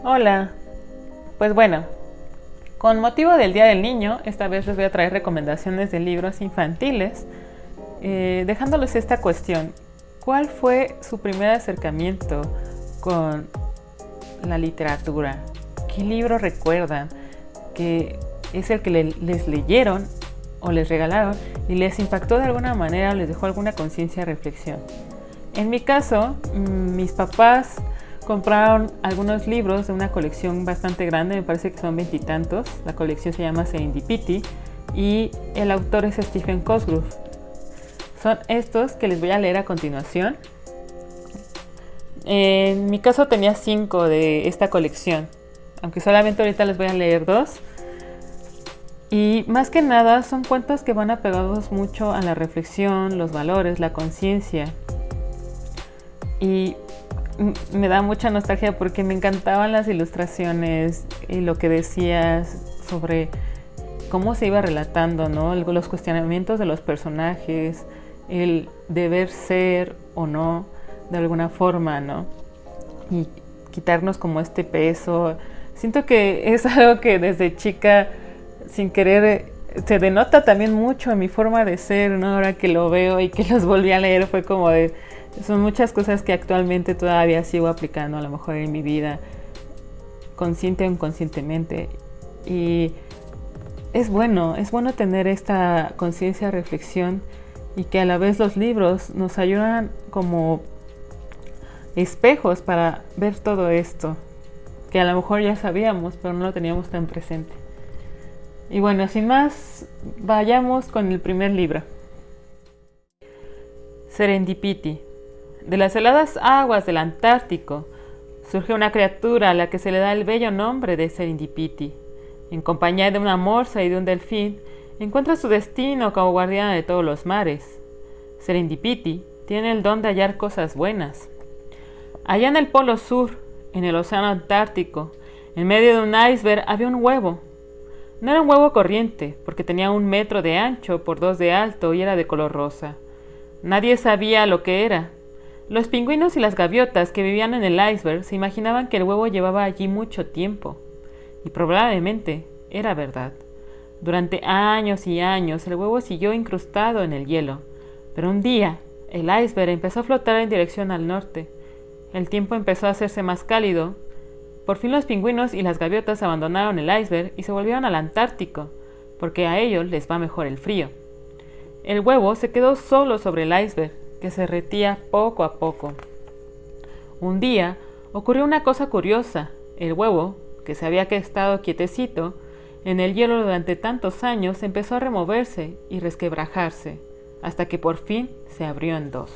Hola, pues bueno, con motivo del Día del Niño, esta vez les voy a traer recomendaciones de libros infantiles, dejándoles esta cuestión. ¿Cuál fue su primer acercamiento con la literatura? ¿Qué libro recuerdan que es el que les leyeron o les regalaron y les impactó de alguna manera o les dejó alguna conciencia de reflexión? En mi caso, mis papás compraron algunos libros de una colección bastante grande, me parece que son 20 y tantos. La colección se llama Serendipity y el autor es Stephen Cosgrove. Son estos que les voy a leer a continuación. En mi caso tenía 5 de esta colección, aunque solamente ahorita les voy a leer 2. Y más que nada son cuentos que van apegados mucho a la reflexión, los valores, la conciencia. Y me da mucha nostalgia porque me encantaban las ilustraciones y lo que decías sobre cómo se iba relatando, ¿no? Los cuestionamientos de los personajes, el deber ser o no de alguna forma, ¿no? Y quitarnos como este peso. Siento que es algo que desde chica, sin querer, se denota también mucho en mi forma de ser, ¿no? Ahora que lo veo y que los volví a leer fue como de... Son muchas cosas que actualmente todavía sigo aplicando a lo mejor en mi vida, consciente o inconscientemente. Y es bueno tener esta conciencia, reflexión y que a la vez los libros nos ayudan como espejos para ver todo esto, que a lo mejor ya sabíamos, pero no lo teníamos tan presente. Y bueno, sin más, vayamos con el primer libro. Serendipity. De las heladas aguas del Antártico surge una criatura a la que se le da el bello nombre de Serendipity. En compañía de una morsa y de un delfín, encuentra su destino como guardiana de todos los mares. Serendipity tiene el don de hallar cosas buenas. Allá en el Polo Sur, en el Océano Antártico, en medio de un iceberg había un huevo. No era un huevo corriente, porque tenía 1 metro de ancho por 2 de alto y era de color rosa. Nadie sabía lo que era. Los pingüinos y las gaviotas que vivían en el iceberg se imaginaban que el huevo llevaba allí mucho tiempo. Y probablemente era verdad. Durante años y años el huevo siguió incrustado en el hielo. Pero un día el iceberg empezó a flotar en dirección al norte. El tiempo empezó a hacerse más cálido. Por fin los pingüinos y las gaviotas abandonaron el iceberg y se volvieron al Antártico, porque a ellos les va mejor el frío. El huevo se quedó solo sobre el iceberg, que se derretía poco a poco. Un día ocurrió una cosa curiosa. El huevo, que se había estado quietecito en el hielo durante tantos años, empezó a removerse y resquebrajarse, hasta que por fin se abrió en 2.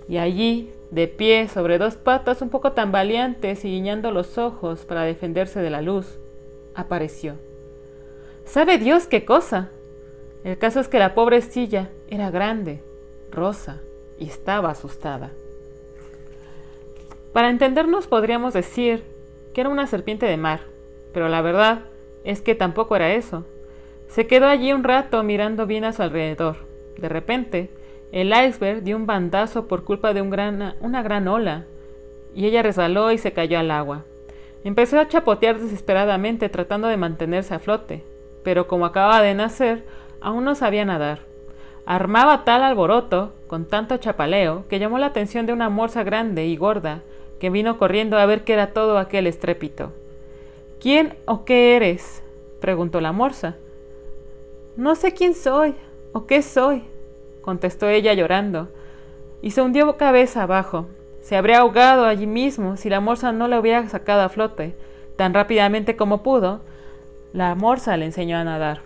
Y allí, de pie sobre 2 patas un poco tambaleantes y guiñando los ojos para defenderse de la luz, apareció. ¿Sabe Dios qué cosa? El caso es que la pobrecilla era grande, rosa, y estaba asustada. Para entendernos podríamos decir que era una serpiente de mar, pero la verdad es que tampoco era eso. Se quedó allí un rato mirando bien a su alrededor. De repente, el iceberg dio un bandazo por culpa de una gran ola, y ella resbaló y se cayó al agua. Empezó a chapotear desesperadamente tratando de mantenerse a flote, pero como acababa de nacer, aún no sabía nadar. Armaba tal alboroto, con tanto chapaleo, que llamó la atención de una morsa grande y gorda, que vino corriendo a ver qué era todo aquel estrépito. ¿Quién o qué eres?, preguntó la morsa. No sé quién soy o qué soy, contestó ella llorando, y se hundió cabeza abajo. Se habría ahogado allí mismo si la morsa no la hubiera sacado a flote. Tan rápidamente como pudo, la morsa le enseñó a nadar.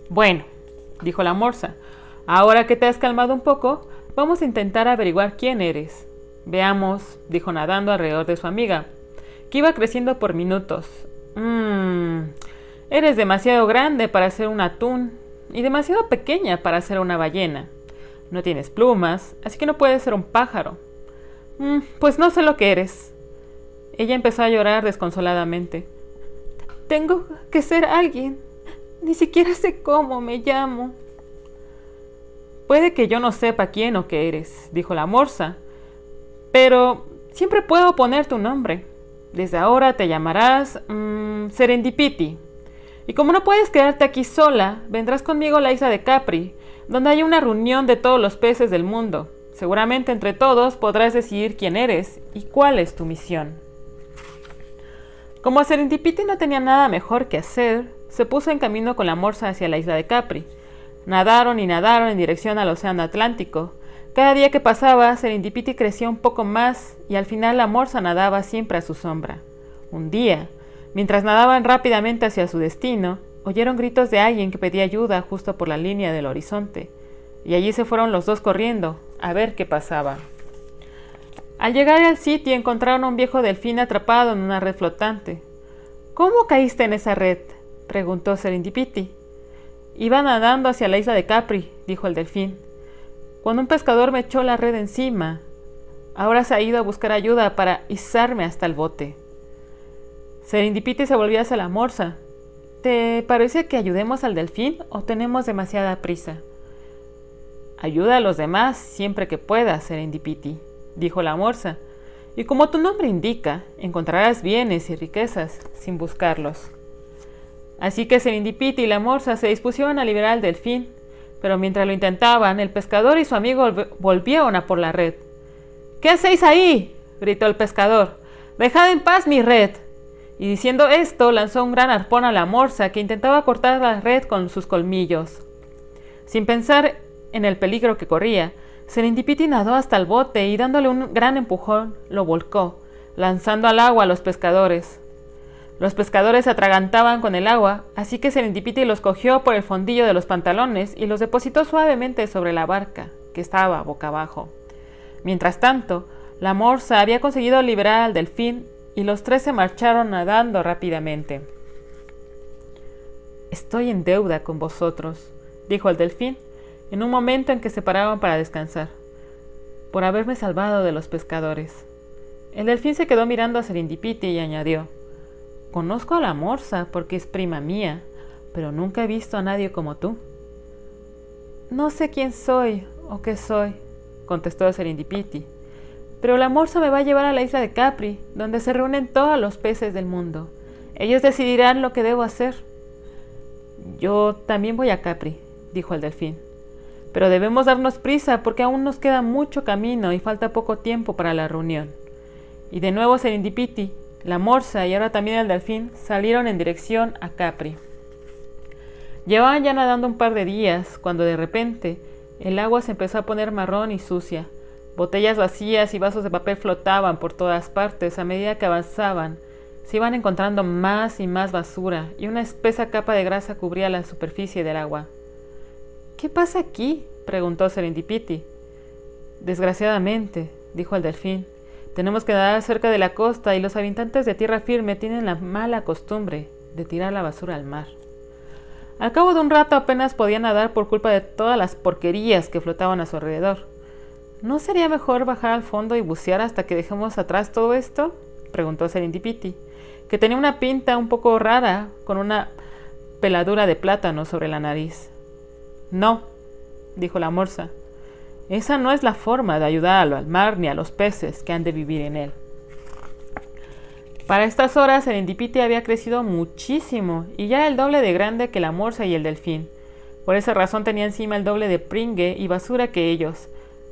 Bueno, dijo la morsa, ahora que te has calmado un poco, vamos a intentar averiguar quién eres. Veamos, dijo nadando alrededor de su amiga, que iba creciendo por minutos. Eres demasiado grande para ser un atún y demasiado pequeña para ser una ballena. No tienes plumas, así que no puedes ser un pájaro. Pues no sé lo que eres. Ella empezó a llorar desconsoladamente. Tengo que ser alguien. Ni siquiera sé cómo me llamo. Puede que yo no sepa quién o qué eres, dijo la morsa, pero siempre puedo poner tu nombre. Desde ahora te llamarás Serendipity. Y como no puedes quedarte aquí sola, vendrás conmigo a la isla de Capri, donde hay una reunión de todos los peces del mundo. Seguramente entre todos podrás decidir quién eres y cuál es tu misión. Como Serendipity no tenía nada mejor que hacer, se puso en camino con la morsa hacia la isla de Capri. Nadaron y nadaron en dirección al océano Atlántico. Cada día que pasaba, Serendipity crecía un poco más y al final la morsa nadaba siempre a su sombra. Un día, mientras nadaban rápidamente hacia su destino, oyeron gritos de alguien que pedía ayuda justo por la línea del horizonte, y allí se fueron los dos corriendo a ver qué pasaba. Al llegar al sitio encontraron a un viejo delfín atrapado en una red flotante. ¿Cómo caíste en esa red?, preguntó Serendipity. Iba nadando hacia la isla de Capri, dijo el delfín, cuando un pescador me echó la red encima. Ahora se ha ido a buscar ayuda para izarme hasta el bote. Serendipity se volvió hacia la morsa. ¿Te parece que ayudemos al delfín o tenemos demasiada prisa? Ayuda a los demás siempre que puedas, Serendipity, dijo la morsa, y como tu nombre indica, encontrarás bienes y riquezas sin buscarlos. Así que Serendipity y la morsa se dispusieron a liberar al delfín, pero mientras lo intentaban, el pescador y su amigo volvieron a por la red. ¿Qué hacéis ahí?, gritó el pescador. ¡Dejad en paz mi red! Y diciendo esto, lanzó un gran arpón a la morsa que intentaba cortar la red con sus colmillos. Sin pensar en el peligro que corría, Serendipity nadó hasta el bote y dándole un gran empujón, lo volcó, lanzando al agua a los pescadores. Los pescadores se atragantaban con el agua, así que Serendipity los cogió por el fondillo de los pantalones y los depositó suavemente sobre la barca, que estaba boca abajo. Mientras tanto, la morsa había conseguido liberar al delfín y los tres se marcharon nadando rápidamente. «Estoy en deuda con vosotros», dijo el delfín, en un momento en que se paraban para descansar, «por haberme salvado de los pescadores». El delfín se quedó mirando a Serendipity y añadió: «Conozco a la morsa porque es prima mía, pero nunca he visto a nadie como tú». «No sé quién soy o qué soy», contestó Serendipity, «pero la morsa me va a llevar a la isla de Capri, donde se reúnen todos los peces del mundo. Ellos decidirán lo que debo hacer». «Yo también voy a Capri», dijo el delfín, «pero debemos darnos prisa porque aún nos queda mucho camino y falta poco tiempo para la reunión». Y de nuevo Serendipity, la morsa y ahora también el delfín salieron en dirección a Capri. Llevaban ya nadando un par de días cuando de repente el agua se empezó a poner marrón y sucia. Botellas vacías y vasos de papel flotaban por todas partes. A medida que avanzaban, se iban encontrando más y más basura y una espesa capa de grasa cubría la superficie del agua. «¿Qué pasa aquí?», preguntó Serendipity. «Desgraciadamente», dijo el delfín, «tenemos que nadar cerca de la costa y los habitantes de tierra firme tienen la mala costumbre de tirar la basura al mar». Al cabo de un rato apenas podían nadar por culpa de todas las porquerías que flotaban a su alrededor. «¿No sería mejor bajar al fondo y bucear hasta que dejemos atrás todo esto?», preguntó Serendipity, que tenía una pinta un poco rara con una peladura de plátano sobre la nariz. «No», dijo la morsa, «esa no es la forma de ayudar al mar ni a los peces que han de vivir en él». Para estas horas Serendipity había crecido muchísimo y ya era el doble de grande que la morsa y el delfín. Por esa razón tenía encima el doble de pringue y basura que ellos.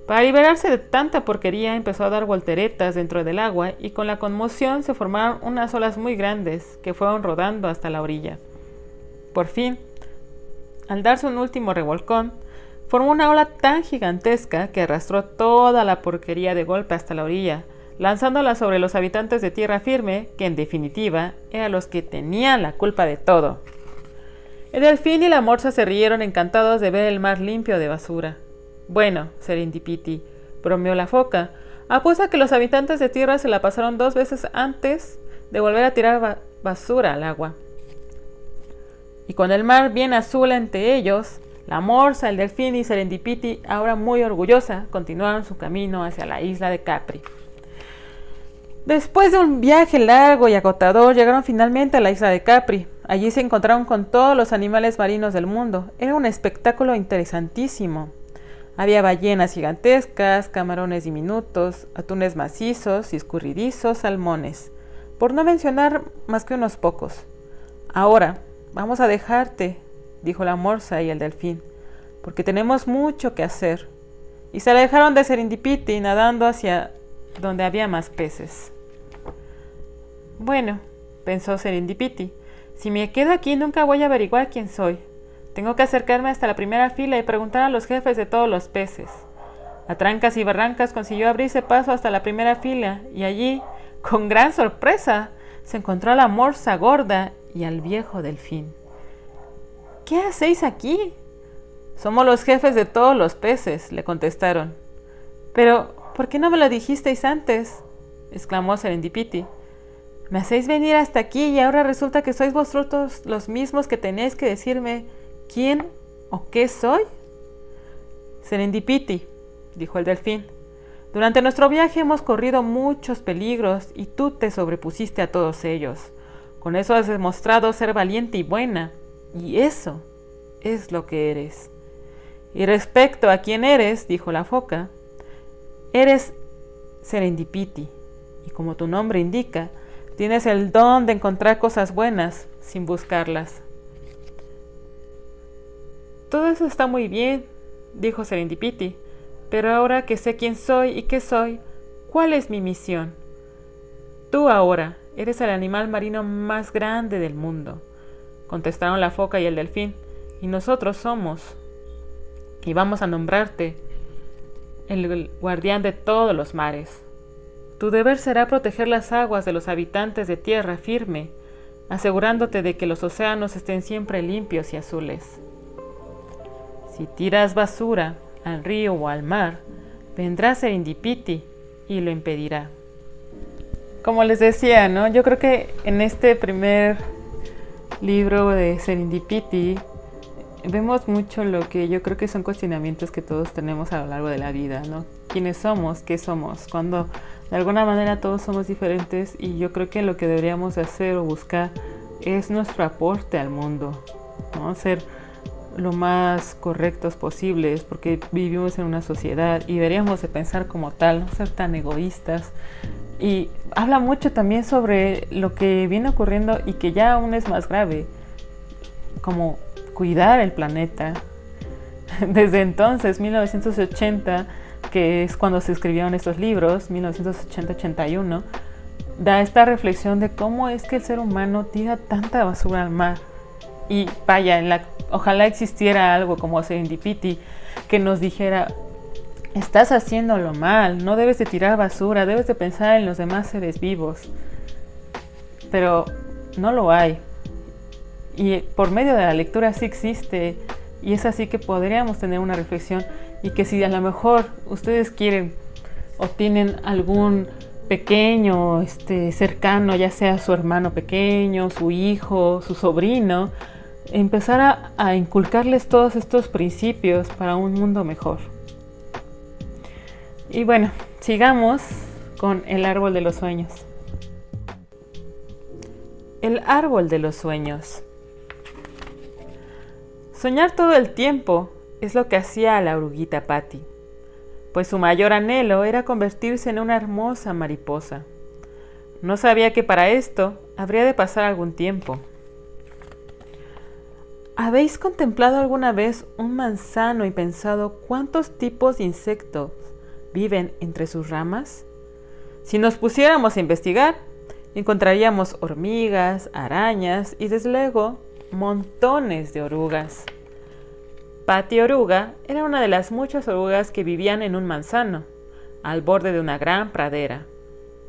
Para liberarse de tanta porquería empezó a dar volteretas dentro del agua y con la conmoción se formaron unas olas muy grandes que fueron rodando hasta la orilla. Por fin, al darse un último revolcón, formó una ola tan gigantesca que arrastró toda la porquería de golpe hasta la orilla, lanzándola sobre los habitantes de tierra firme, que en definitiva eran los que tenían la culpa de todo. El delfín y la morsa se rieron encantados de ver el mar limpio de basura. «Bueno, Serendipity», bromeó la foca, «apuesto a que los habitantes de tierra se la pasaron 2 veces antes de volver a tirar basura al agua». Y con el mar bien azul ante ellos, la morsa, el delfín y Serendipity, ahora muy orgullosa, continuaron su camino hacia la isla de Capri. Después de un viaje largo y agotador, llegaron finalmente a la isla de Capri. Allí se encontraron con todos los animales marinos del mundo. Era un espectáculo interesantísimo. Había ballenas gigantescas, camarones diminutos, atunes macizos y escurridizos salmones, por no mencionar más que unos pocos. Ahora, vamos a dejarte, dijo la morsa y el delfín, porque tenemos mucho que hacer. Y se alejaron de Serendipity nadando hacia donde había más peces. Bueno, pensó Serendipity, si me quedo aquí nunca voy a averiguar quién soy. Tengo que acercarme hasta la primera fila y preguntar a los jefes de todos los peces. A trancas y barrancas consiguió abrirse paso hasta la primera fila y allí, con gran sorpresa, se encontró a la morsa gorda y al viejo delfín. ¿Qué hacéis aquí? Somos los jefes de todos los peces, le contestaron. Pero, ¿por qué no me lo dijisteis antes?, exclamó Serendipity. Me hacéis venir hasta aquí y ahora resulta que sois vosotros los mismos que tenéis que decirme quién o qué soy. Serendipity, dijo el delfín, durante nuestro viaje hemos corrido muchos peligros y tú te sobrepusiste a todos ellos. Con eso has demostrado ser valiente y buena, y eso es lo que eres. Y respecto a quién eres, dijo la foca, eres Serendipity, y como tu nombre indica, tienes el don de encontrar cosas buenas sin buscarlas. Todo eso está muy bien, dijo Serendipity, pero ahora que sé quién soy y qué soy, ¿cuál es mi misión? Tú ahora eres el animal marino más grande del mundo, contestaron la foca y el delfín, y nosotros somos, y vamos a nombrarte el guardián de todos los mares. Tu deber será proteger las aguas de los habitantes de tierra firme, asegurándote de que los océanos estén siempre limpios y azules. Si tiras basura al río o al mar, vendrá Serendipity y lo impedirá. Como les decía, ¿no? Yo creo que en este primer libro de Serendipity vemos mucho lo que yo creo que son cuestionamientos que todos tenemos a lo largo de la vida, ¿no? ¿Quiénes somos? ¿Qué somos? Cuando de alguna manera todos somos diferentes y yo creo que lo que deberíamos hacer o buscar es nuestro aporte al mundo, ¿no? Ser lo más correctos posibles porque vivimos en una sociedad y deberíamos de pensar como tal, no ser tan egoístas. Y habla mucho también sobre lo que viene ocurriendo y que ya aún es más grave, como cuidar el planeta. Desde entonces, 1980, que es cuando se escribieron estos libros, 1980-81, da esta reflexión de cómo es que el ser humano tira tanta basura al mar. Y vaya, ojalá existiera algo como Serendipity que nos dijera, estás haciéndolo mal, no debes de tirar basura, debes de pensar en los demás seres vivos. Pero no lo hay. Y por medio de la lectura sí existe, y es así que podríamos tener una reflexión, y que si a lo mejor ustedes quieren o tienen algún pequeño cercano, ya sea su hermano pequeño, su hijo, su sobrino, empezar a inculcarles todos estos principios para un mundo mejor. Y bueno, sigamos con el árbol de los sueños. El árbol de los sueños. Soñar todo el tiempo es lo que hacía a la oruguita Patty, pues su mayor anhelo era convertirse en una hermosa mariposa. No sabía que para esto habría de pasar algún tiempo. ¿Habéis contemplado alguna vez un manzano y pensado cuántos tipos de insectos viven entre sus ramas? Si nos pusiéramos a investigar, encontraríamos hormigas, arañas y desde luego montones de orugas. Patty Oruga era una de las muchas orugas que vivían en un manzano, al borde de una gran pradera.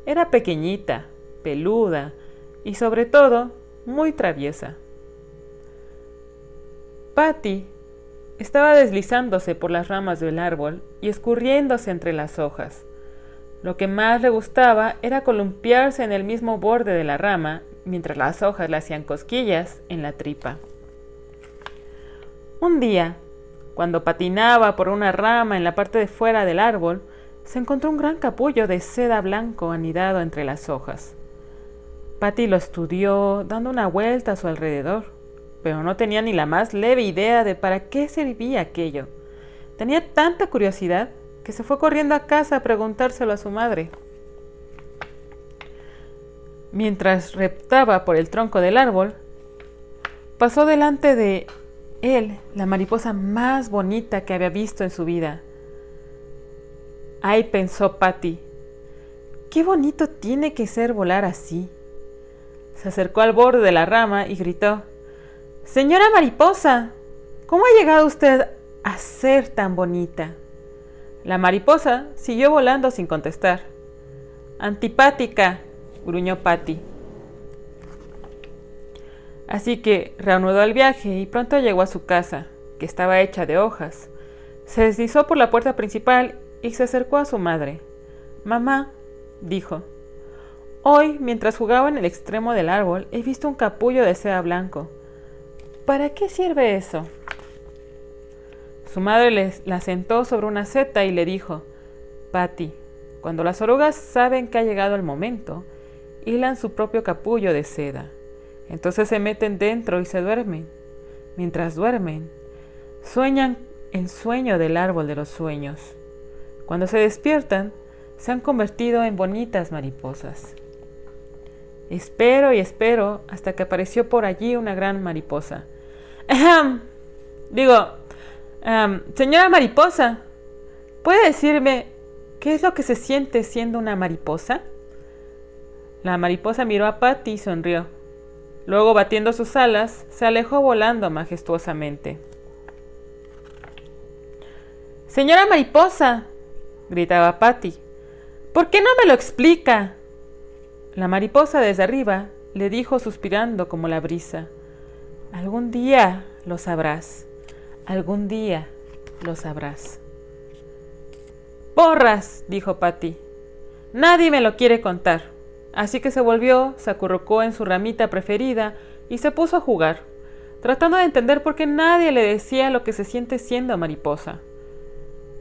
Era pequeñita, peluda y sobre todo muy traviesa. Patty estaba deslizándose por las ramas del árbol y escurriéndose entre las hojas. Lo que más le gustaba era columpiarse en el mismo borde de la rama mientras las hojas le hacían cosquillas en la tripa. Un día, cuando patinaba por una rama en la parte de fuera del árbol, se encontró un gran capullo de seda blanco anidado entre las hojas. Patty lo estudió, dando una vuelta a su alrededor, pero no tenía ni la más leve idea de para qué servía aquello. Tenía tanta curiosidad que se fue corriendo a casa a preguntárselo a su madre. Mientras reptaba por el tronco del árbol, pasó delante de él la mariposa más bonita que había visto en su vida. ¡Ay!, pensó Patty, ¡qué bonito tiene que ser volar así! Se acercó al borde de la rama y gritó: «Señora mariposa, ¿cómo ha llegado usted a ser tan bonita?» La mariposa siguió volando sin contestar. «Antipática», gruñó Patty. Así que reanudó el viaje y pronto llegó a su casa, que estaba hecha de hojas. Se deslizó por la puerta principal y se acercó a su madre. «Mamá», dijo, «hoy, mientras jugaba en el extremo del árbol, he visto un capullo de seda blanco. ¿Para qué sirve eso?» Su madre la sentó sobre una seta y le dijo: «Patty, cuando las orugas saben que ha llegado el momento, hilan su propio capullo de seda. Entonces se meten dentro y se duermen. Mientras duermen, sueñan el sueño del árbol de los sueños. Cuando se despiertan, se han convertido en bonitas mariposas». Espero y espero hasta que apareció por allí una gran mariposa. Señora mariposa, ¿puede decirme qué es lo que se siente siendo una mariposa? La mariposa miró a Patty y sonrió. Luego, batiendo sus alas, se alejó volando majestuosamente. «Señora mariposa», gritaba Patty, «¿por qué no me lo explica?» La mariposa desde arriba le dijo suspirando como la brisa: «Algún día lo sabrás, algún día lo sabrás». «¡Porras!», dijo Patty, «nadie me lo quiere contar». Así que se volvió, se acurrucó en su ramita preferida y se puso a jugar, tratando de entender por qué nadie le decía lo que se siente siendo mariposa.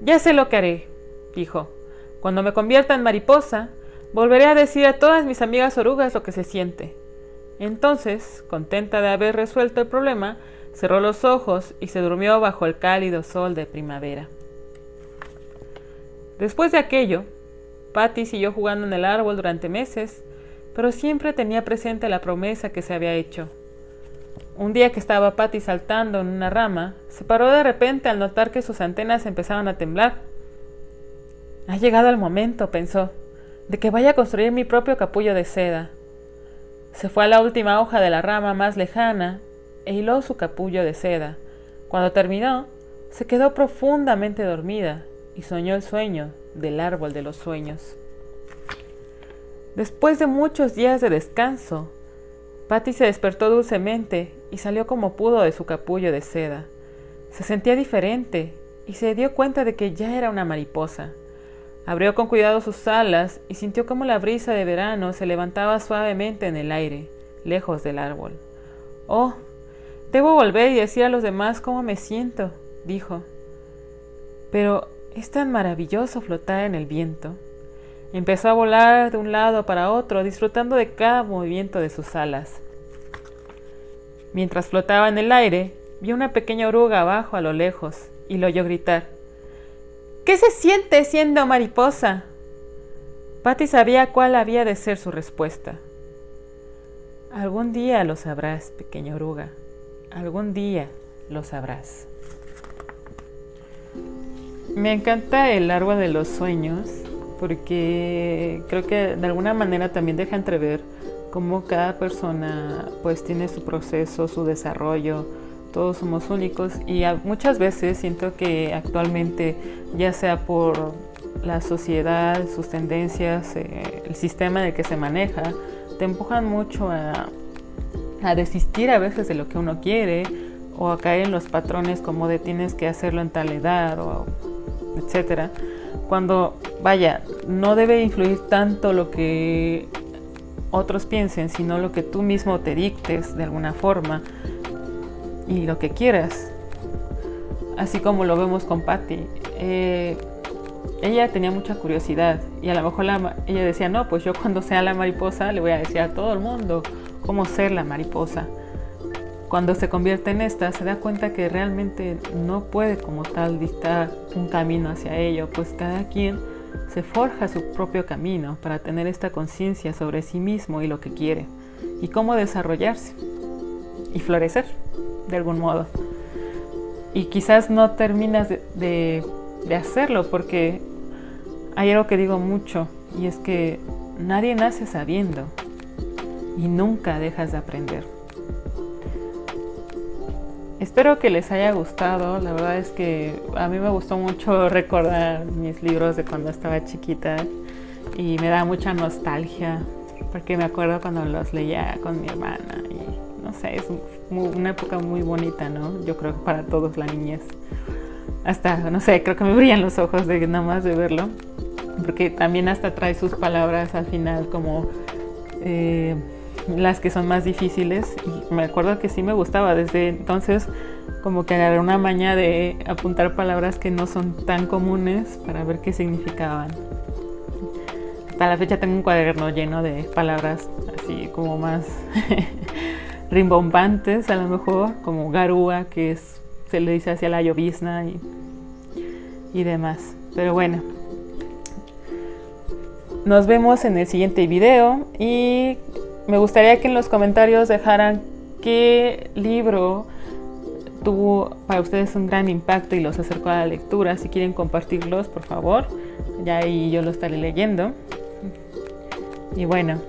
«Ya sé lo que haré», dijo. «Cuando me convierta en mariposa, volveré a decir a todas mis amigas orugas lo que se siente». Entonces, contenta de haber resuelto el problema, cerró los ojos y se durmió bajo el cálido sol de primavera. Después de aquello, Patty siguió jugando en el árbol durante meses, pero siempre tenía presente la promesa que se había hecho. Un día que estaba Patty saltando en una rama, se paró de repente al notar que sus antenas empezaban a temblar. «Ha llegado el momento», pensó, «de que vaya a construir mi propio capullo de seda». Se fue a la última hoja de la rama más lejana e hiló su capullo de seda. Cuando terminó, se quedó profundamente dormida y soñó el sueño del árbol de los sueños. Después de muchos días de descanso, Patty se despertó dulcemente y salió como pudo de su capullo de seda. Se sentía diferente y se dio cuenta de que ya era una mariposa. Abrió con cuidado sus alas y sintió como la brisa de verano se levantaba suavemente en el aire, lejos del árbol. «Oh, debo volver y decir a los demás cómo me siento», dijo. «Pero es tan maravilloso flotar en el viento». Empezó a volar de un lado para otro, disfrutando de cada movimiento de sus alas. Mientras flotaba en el aire, vio una pequeña oruga abajo a lo lejos y lo oyó gritar: «¿Qué se siente siendo mariposa?». Patty sabía cuál había de ser su respuesta. «Algún día lo sabrás, pequeña oruga. Algún día lo sabrás». Me encanta el árbol de los sueños porque creo que de alguna manera también deja entrever cómo cada persona pues tiene su proceso, su desarrollo. Todos somos únicos y muchas veces siento que actualmente, ya sea por la sociedad, sus tendencias, el sistema en el que se maneja, te empujan mucho a desistir a veces de lo que uno quiere o a caer en los patrones como de tienes que hacerlo en tal edad o etcétera. Cuando, no debe influir tanto lo que otros piensen, sino lo que tú mismo te dictes de alguna forma y lo que quieras. Así como lo vemos con Patty. Ella tenía mucha curiosidad y a lo mejor ella decía, no, pues yo cuando sea la mariposa le voy a decir a todo el mundo cómo ser la mariposa. cuando se convierte en esta, se da cuenta que realmente no puede como tal dictar un camino hacia ello, pues cada quien se forja su propio camino para tener esta conciencia sobre sí mismo y lo que quiere, y cómo desarrollarse y florecer de algún modo. Y quizás no terminas de hacerlo, porque hay algo que digo mucho, y es que nadie nace sabiendo y nunca dejas de aprender. Espero que les haya gustado. La verdad es que a mí me gustó mucho recordar mis libros de cuando estaba chiquita y me da mucha nostalgia porque me acuerdo cuando los leía con mi hermana y no sé, es una época muy bonita, ¿no? Yo creo que para todos, la niñez. Hasta, no sé, creo que me brillan los ojos de nada más de verlo, porque también hasta trae sus palabras al final como las que son más difíciles, y me acuerdo que sí me gustaba. Desde entonces como que agarré una maña de apuntar palabras que no son tan comunes para ver qué significaban. Hasta la fecha tengo un cuaderno lleno de palabras así como más rimbombantes, a lo mejor, como garúa, que se le dice hacia la llovizna y demás. Pero bueno, nos vemos en el siguiente video y me gustaría que en los comentarios dejaran qué libro tuvo para ustedes un gran impacto y los acercó a la lectura. Si quieren compartirlos, por favor, ya ahí yo lo estaré leyendo. Y bueno,